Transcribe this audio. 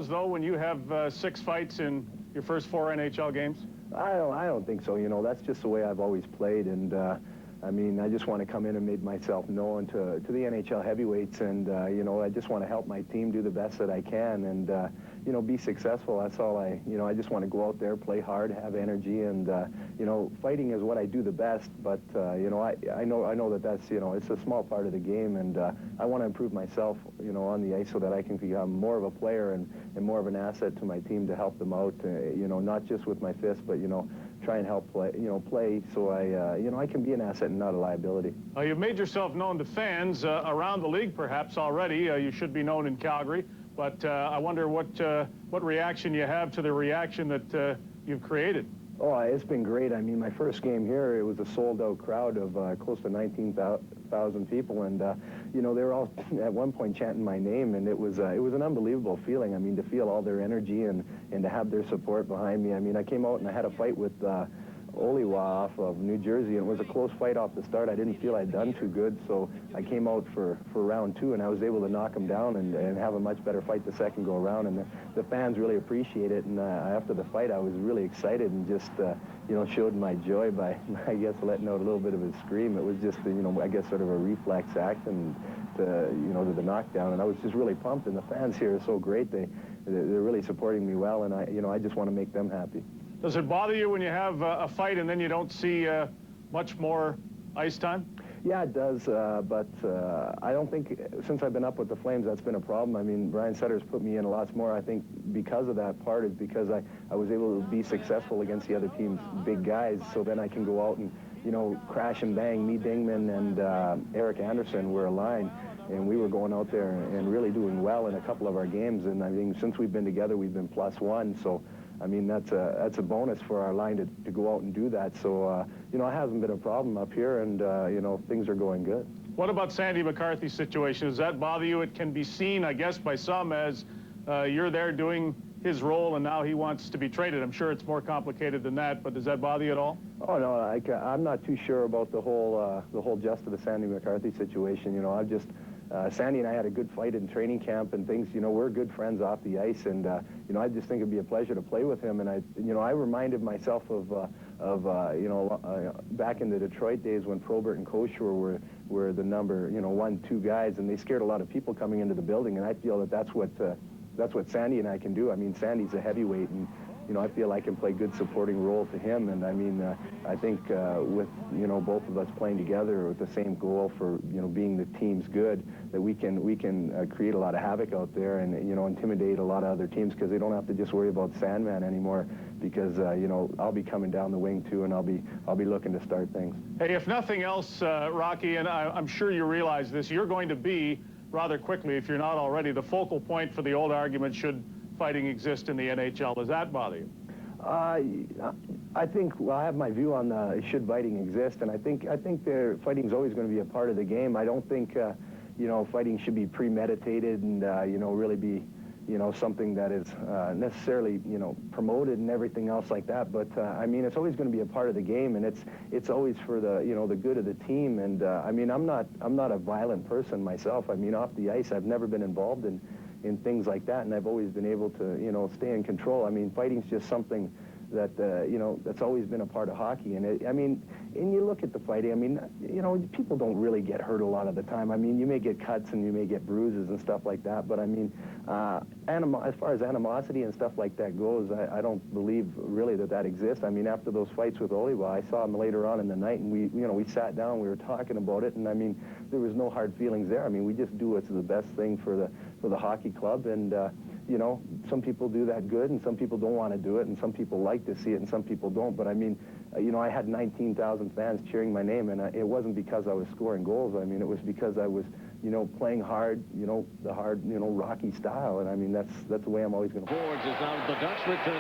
Though, when you have 6 fights in your first 4 NHL games? I don't think so. You know, that's just the way I've always played, and I mean, I just want to come in and make myself known to the NHL heavyweights, and you know, I just want to help my team do the best that I can, and you know, be successful. That's all I just want to go out there, play hard, have energy, and you know, fighting is what I do the best. But you know, I know that that's, you know, it's a small part of the game, and I want to improve myself, you know, on the ice so that I can become more of a player and more of an asset to my team to help them out. You know, not just with my fist, but you know, try and help play so I you know, I can be an asset and not a liability. You've made yourself known to fans around the league, perhaps already. You should be known in Calgary, but I wonder what reaction you have to the reaction that you've created. Oh, it's been great. I mean, my first game here, it was a sold-out crowd of close to 19,000 people, and you know, they were all at one point chanting my name, and it was an unbelievable feeling. I mean, to feel all their energy and to have their support behind me. I mean, I came out and I had a fight with Oliwa off of New Jersey, and it was a close fight off the start. I didn't feel I'd done too good, so I came out for round 2, and I was able to knock him down and have a much better fight the second go around, and the fans really appreciate it. And after the fight, I was really excited and just you know, showed my joy by, I guess, letting out a little bit of a scream. It was just, you know, I guess sort of a reflex act and you know, to the knockdown, and I was just really pumped. And the fans here are so great. They're really supporting me well, and I just want to make them happy. Does it bother you when you have a fight and then you don't see much more ice time? Yeah, it does, but I don't think, since I've been up with the Flames, that's been a problem. I mean, Brian Sutter's put me in a lot more. I think because of that part is because I was able to be successful against the other team's big guys, so then I can go out and, you know, crash and bang. Me, Dingman, and Eric Anderson were aligned, and we were going out there and really doing well in a couple of our games, and I mean, since we've been together, we've been +1, so I mean, that's a bonus for our line to go out and do that. So, you know, it hasn't been a problem up here, and, you know, things are going good. What about Sandy McCarthy's situation? Does that bother you? It can be seen, I guess, by some as you're there doing his role, and now he wants to be traded. I'm sure it's more complicated than that, but does that bother you at all? Oh, no, I'm not too sure about the whole gist of the Sandy McCarthy situation. You know, I've just... Sandy and I had a good fight in training camp and things. You know, we're good friends off the ice, and you know, I just think it'd be a pleasure to play with him. And I reminded myself of you know, back in the Detroit days when Probert and Kosher were the number, you know, 1, 2 guys, and they scared a lot of people coming into the building. And I feel that that's what Sandy and I can do. I mean, Sandy's a heavyweight, and you know, I feel I can play good supporting role to him. And I mean, I think with, you know, both of us playing together with the same goal for, you know, being the team's good, that we can create a lot of havoc out there and, you know, intimidate a lot of other teams, because they don't have to just worry about Sandman anymore, because you know, I'll be coming down the wing too, and I'll be looking to start things. Hey, if nothing else, Rocky, and I'm sure you realize this, you're going to be rather quickly, if you're not already, the focal point for the old argument, should fighting exist in the NHL. Does that bother you? I think, well, I have my view on should fighting exist, and I think fighting's always going to be a part of the game. I don't think you know, fighting should be premeditated and you know, really be, you know, something that is necessarily, you know, promoted and everything else like that. But I mean, it's always going to be a part of the game, and it's always for the, you know, the good of the team. And I mean, I'm not a violent person myself. I mean, off the ice, I've never been involved in things like that, and I've always been able to, you know, stay in control. I mean, fighting's just something that, you know, that's always been a part of hockey. And I mean, and you look at the fighting, I mean, you know, people don't really get hurt a lot of the time. I mean, you may get cuts and you may get bruises and stuff like that, but I mean, as far as animosity and stuff like that goes, I don't believe really that exists. I mean, after those fights with Oliva, I saw him later on in the night, and we sat down, we were talking about it, and I mean, there was no hard feelings there. I mean, we just do what's the best thing for the hockey club, and you know, some people do that good, and some people don't want to do it, and some people like to see it, and some people don't. But I mean, you know, I had 19,000 fans cheering my name, and it wasn't because I was scoring goals. I mean, it was because I was, you know, playing hard, you know, the hard, you know, Rocky style. And I mean, that's the way I'm always going to. Forwards is now the Ducks return.